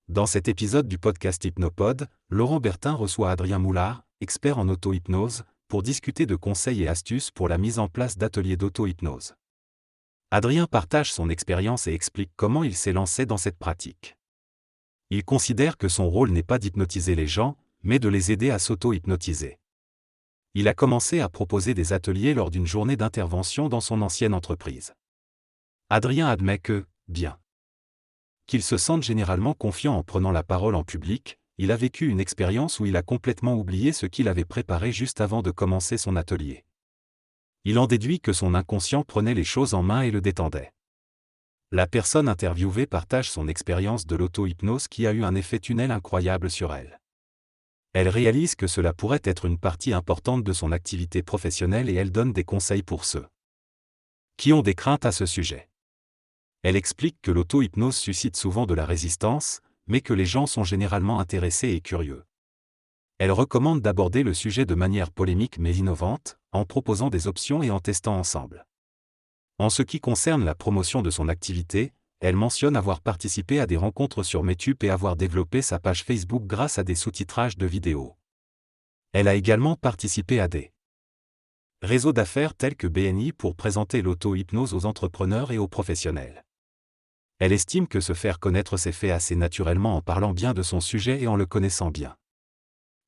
Dans cet épisode du podcast Hypnopod, Laurent Bertin reçoit Adrien Moulard, expert en auto-hypnose, pour discuter de conseils et astuces pour la mise en place d'ateliers d'auto-hypnose. Adrien partage son expérience et explique comment il s'est lancé dans cette pratique. Il considère que son rôle n'est pas d'hypnotiser les gens, mais de les aider à s'auto-hypnotiser. Il a commencé à proposer des ateliers lors d'une journée d'intervention dans son ancienne entreprise. Adrien admet que, bien qu'il se sente généralement confiant en prenant la parole en public, il a vécu une expérience où il a complètement oublié ce qu'il avait préparé juste avant de commencer son atelier. Il en déduit que son inconscient prenait les choses en main et le détendait. La personne interviewée partage son expérience de l'auto-hypnose qui a eu un effet tunnel incroyable sur elle. Elle réalise que cela pourrait être une partie importante de son activité professionnelle et elle donne des conseils pour ceux qui ont des craintes à ce sujet. Elle explique que l'auto-hypnose suscite souvent de la résistance, mais que les gens sont généralement intéressés et curieux. Elle recommande d'aborder le sujet de manière polémique mais innovante, en proposant des options et en testant ensemble. En ce qui concerne la promotion de son activité, elle mentionne avoir participé à des rencontres sur Meetup et avoir développé sa page Facebook grâce à des sous-titrages de vidéos. Elle a également participé à des réseaux d'affaires tels que BNI pour présenter l'auto-hypnose aux entrepreneurs et aux professionnels. Elle estime que se faire connaître s'est fait assez naturellement en parlant bien de son sujet et en le connaissant bien.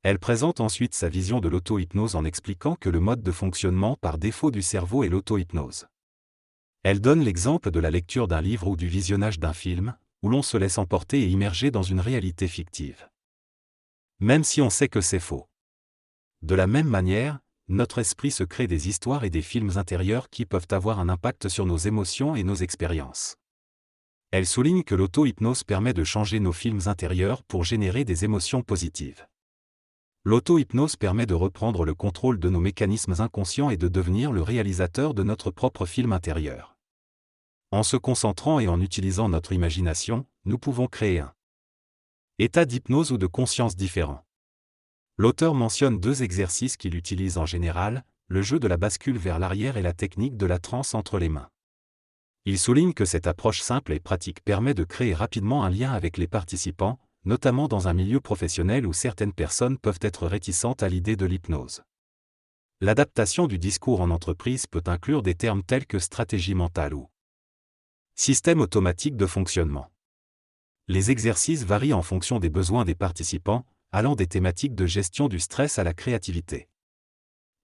Elle présente ensuite sa vision de l'auto-hypnose en expliquant que le mode de fonctionnement par défaut du cerveau est l'auto-hypnose. Elle donne l'exemple de la lecture d'un livre ou du visionnage d'un film, où l'on se laisse emporter et immerger dans une réalité fictive. Même si on sait que c'est faux. De la même manière, notre esprit se crée des histoires et des films intérieurs qui peuvent avoir un impact sur nos émotions et nos expériences. Elle souligne que l'auto-hypnose permet de changer nos films intérieurs pour générer des émotions positives. L'auto-hypnose permet de reprendre le contrôle de nos mécanismes inconscients et de devenir le réalisateur de notre propre film intérieur. En se concentrant et en utilisant notre imagination, nous pouvons créer un état d'hypnose ou de conscience différent. L'auteur mentionne deux exercices qu'il utilise en général, le jeu de la bascule vers l'arrière et la technique de la transe entre les mains. Il souligne que cette approche simple et pratique permet de créer rapidement un lien avec les participants, notamment dans un milieu professionnel où certaines personnes peuvent être réticentes à l'idée de l'hypnose. L'adaptation du discours en entreprise peut inclure des termes tels que stratégie mentale ou système automatique de fonctionnement. Les exercices varient en fonction des besoins des participants, allant des thématiques de gestion du stress à la créativité.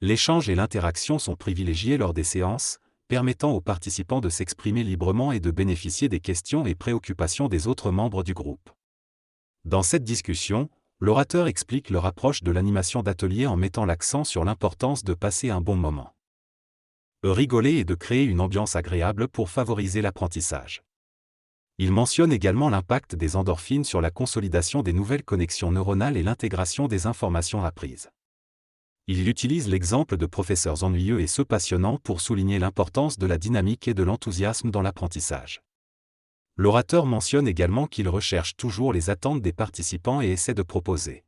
L'échange et l'interaction sont privilégiés lors des séances, permettant aux participants de s'exprimer librement et de bénéficier des questions et préoccupations des autres membres du groupe. Dans cette discussion, l'orateur explique leur approche de l'animation d'atelier en mettant l'accent sur l'importance de passer un bon moment, de rigoler et de créer une ambiance agréable pour favoriser l'apprentissage. Il mentionne également l'impact des endorphines sur la consolidation des nouvelles connexions neuronales et l'intégration des informations apprises. Il utilise l'exemple de professeurs ennuyeux et ceux passionnants pour souligner l'importance de la dynamique et de l'enthousiasme dans l'apprentissage. L'orateur mentionne également qu'il recherche toujours les attentes des participants et essaie de proposer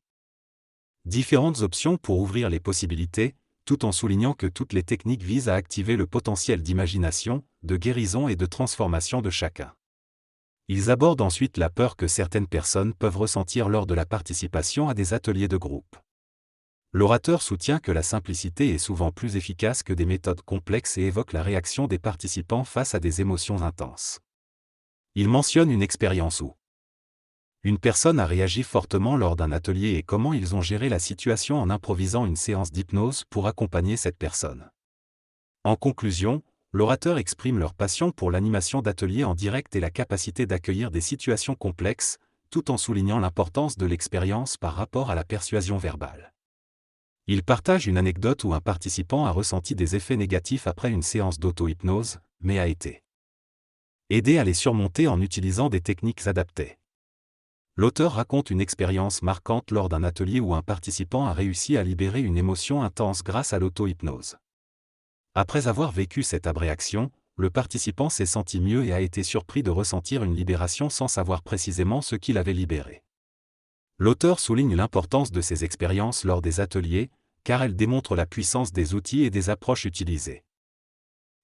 différentes options pour ouvrir les possibilités, tout en soulignant que toutes les techniques visent à activer le potentiel d'imagination, de guérison et de transformation de chacun. Ils abordent ensuite la peur que certaines personnes peuvent ressentir lors de la participation à des ateliers de groupe. L'orateur soutient que la simplicité est souvent plus efficace que des méthodes complexes et évoque la réaction des participants face à des émotions intenses. Il mentionne une expérience où une personne a réagi fortement lors d'un atelier et comment ils ont géré la situation en improvisant une séance d'hypnose pour accompagner cette personne. En conclusion, l'orateur exprime leur passion pour l'animation d'ateliers en direct et la capacité d'accueillir des situations complexes, tout en soulignant l'importance de l'expérience par rapport à la persuasion verbale. Il partage une anecdote où un participant a ressenti des effets négatifs après une séance d'auto-hypnose, mais a été aidé à les surmonter en utilisant des techniques adaptées. L'auteur raconte une expérience marquante lors d'un atelier où un participant a réussi à libérer une émotion intense grâce à l'auto-hypnose. Après avoir vécu cette abréaction, le participant s'est senti mieux et a été surpris de ressentir une libération sans savoir précisément ce qu'il avait libéré. L'auteur souligne l'importance de ces expériences lors des ateliers, car elles démontrent la puissance des outils et des approches utilisées.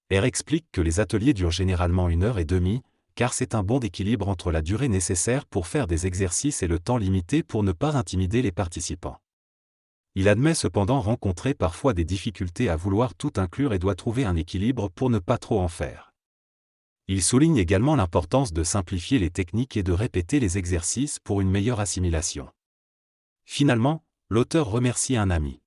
Elle explique que les ateliers durent généralement 1h30, car c'est un bon équilibre entre la durée nécessaire pour faire des exercices et le temps limité pour ne pas intimider les participants. Il admet cependant rencontrer parfois des difficultés à vouloir tout inclure et doit trouver un équilibre pour ne pas trop en faire. Il souligne également l'importance de simplifier les techniques et de répéter les exercices pour une meilleure assimilation. Finalement, l'auteur remercie un ami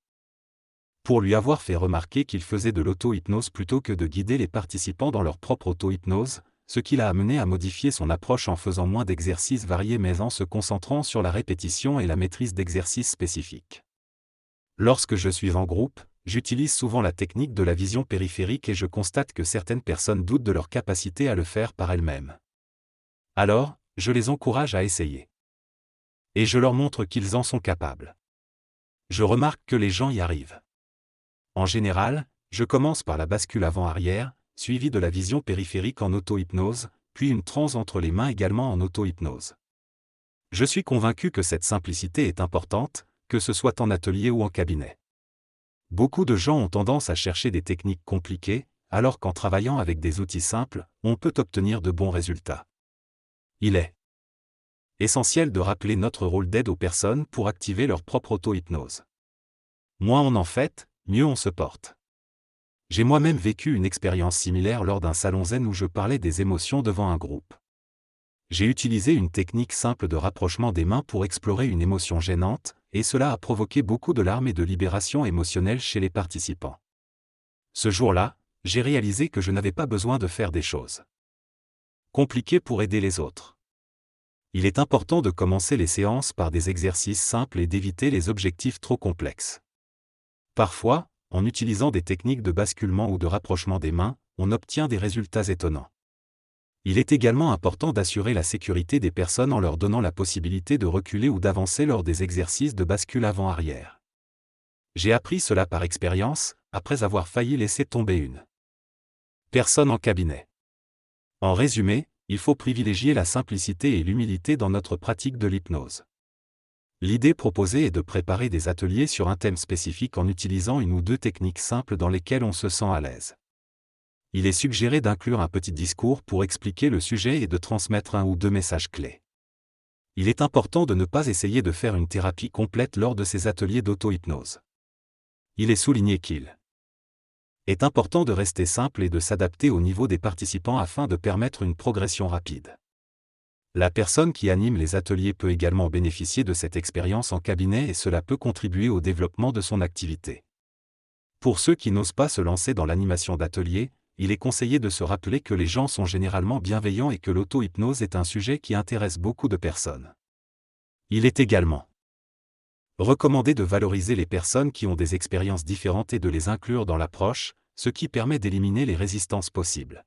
pour lui avoir fait remarquer qu'il faisait de l'auto-hypnose plutôt que de guider les participants dans leur propre auto-hypnose, ce qui l'a amené à modifier son approche en faisant moins d'exercices variés mais en se concentrant sur la répétition et la maîtrise d'exercices spécifiques. Lorsque je suis en groupe, j'utilise souvent la technique de la vision périphérique et je constate que certaines personnes doutent de leur capacité à le faire par elles-mêmes. Alors, je les encourage à essayer. Et je leur montre qu'ils en sont capables. Je remarque que les gens y arrivent. En général, je commence par la bascule avant-arrière, suivie de la vision périphérique en auto-hypnose, puis une transe entre les mains également en auto-hypnose. Je suis convaincu que cette simplicité est importante, que ce soit en atelier ou en cabinet. Beaucoup de gens ont tendance à chercher des techniques compliquées, alors qu'en travaillant avec des outils simples, on peut obtenir de bons résultats. Il est essentiel de rappeler notre rôle d'aide aux personnes pour activer leur propre auto-hypnose. Moins on en fait, mieux on se porte. J'ai moi-même vécu une expérience similaire lors d'un salon zen où je parlais des émotions devant un groupe. J'ai utilisé une technique simple de rapprochement des mains pour explorer une émotion gênante, et cela a provoqué beaucoup de larmes et de libération émotionnelle chez les participants. Ce jour-là, j'ai réalisé que je n'avais pas besoin de faire des choses compliquées pour aider les autres. Il est important de commencer les séances par des exercices simples et d'éviter les objectifs trop complexes. Parfois, en utilisant des techniques de basculement ou de rapprochement des mains, on obtient des résultats étonnants. Il est également important d'assurer la sécurité des personnes en leur donnant la possibilité de reculer ou d'avancer lors des exercices de bascule avant-arrière. J'ai appris cela par expérience, après avoir failli laisser tomber une personne en cabinet. En résumé, il faut privilégier la simplicité et l'humilité dans notre pratique de l'hypnose. L'idée proposée est de préparer des ateliers sur un thème spécifique en utilisant une ou deux techniques simples dans lesquelles on se sent à l'aise. Il est suggéré d'inclure un petit discours pour expliquer le sujet et de transmettre un ou deux messages clés. Il est important de ne pas essayer de faire une thérapie complète lors de ces ateliers d'auto-hypnose. Il est souligné qu'il est important de rester simple et de s'adapter au niveau des participants afin de permettre une progression rapide. La personne qui anime les ateliers peut également bénéficier de cette expérience en cabinet et cela peut contribuer au développement de son activité. Pour ceux qui n'osent pas se lancer dans l'animation d'ateliers, il est conseillé de se rappeler que les gens sont généralement bienveillants et que l'auto-hypnose est un sujet qui intéresse beaucoup de personnes. Il est également recommandé de valoriser les personnes qui ont des expériences différentes et de les inclure dans l'approche, ce qui permet d'éliminer les résistances possibles.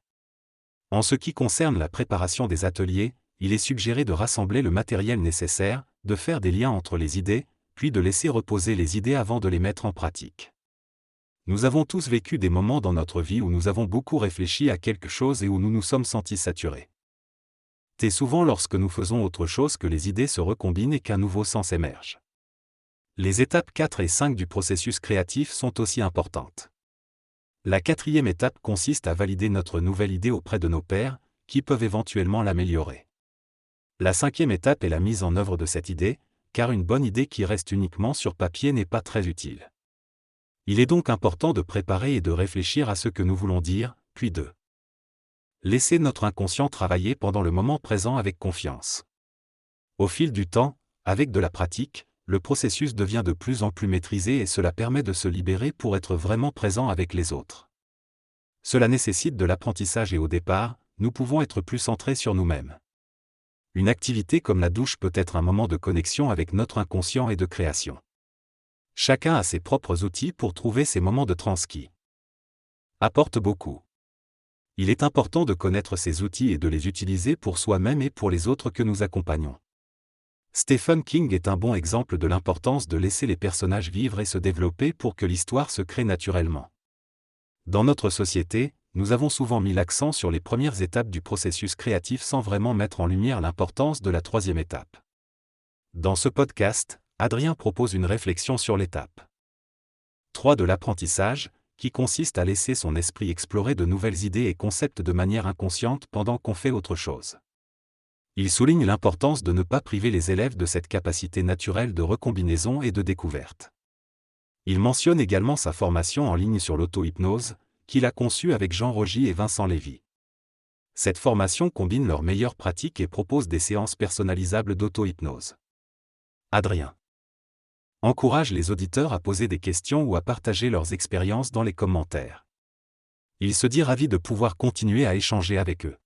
En ce qui concerne la préparation des ateliers, il est suggéré de rassembler le matériel nécessaire, de faire des liens entre les idées, puis de laisser reposer les idées avant de les mettre en pratique. Nous avons tous vécu des moments dans notre vie où nous avons beaucoup réfléchi à quelque chose et où nous nous sommes sentis saturés. C'est souvent lorsque nous faisons autre chose que les idées se recombinent et qu'un nouveau sens émerge. Les étapes 4 et 5 du processus créatif sont aussi importantes. La 4e étape consiste à valider notre nouvelle idée auprès de nos pairs, qui peuvent éventuellement l'améliorer. La 5e étape est la mise en œuvre de cette idée, car une bonne idée qui reste uniquement sur papier n'est pas très utile. Il est donc important de préparer et de réfléchir à ce que nous voulons dire, puis de laisser notre inconscient travailler pendant le moment présent avec confiance. Au fil du temps, avec de la pratique, le processus devient de plus en plus maîtrisé et cela permet de se libérer pour être vraiment présent avec les autres. Cela nécessite de l'apprentissage et au départ, nous pouvons être plus centrés sur nous-mêmes. Une activité comme la douche peut être un moment de connexion avec notre inconscient et de création. Chacun a ses propres outils pour trouver ces moments de transe qui apportent beaucoup. Il est important de connaître ces outils et de les utiliser pour soi-même et pour les autres que nous accompagnons. Stephen King est un bon exemple de l'importance de laisser les personnages vivre et se développer pour que l'histoire se crée naturellement. Dans notre société, nous avons souvent mis l'accent sur les premières étapes du processus créatif sans vraiment mettre en lumière l'importance de la 3e étape. Dans ce podcast, Adrien propose une réflexion sur l'étape 3 de l'apprentissage, qui consiste à laisser son esprit explorer de nouvelles idées et concepts de manière inconsciente pendant qu'on fait autre chose. Il souligne l'importance de ne pas priver les élèves de cette capacité naturelle de recombinaison et de découverte. Il mentionne également sa formation en ligne sur l'auto-hypnose, qu'il a conçue avec Jean Rogy et Vincent Lévy. Cette formation combine leurs meilleures pratiques et propose des séances personnalisables d'auto-hypnose. Adrien encourage les auditeurs à poser des questions ou à partager leurs expériences dans les commentaires. Il se dit ravi de pouvoir continuer à échanger avec eux.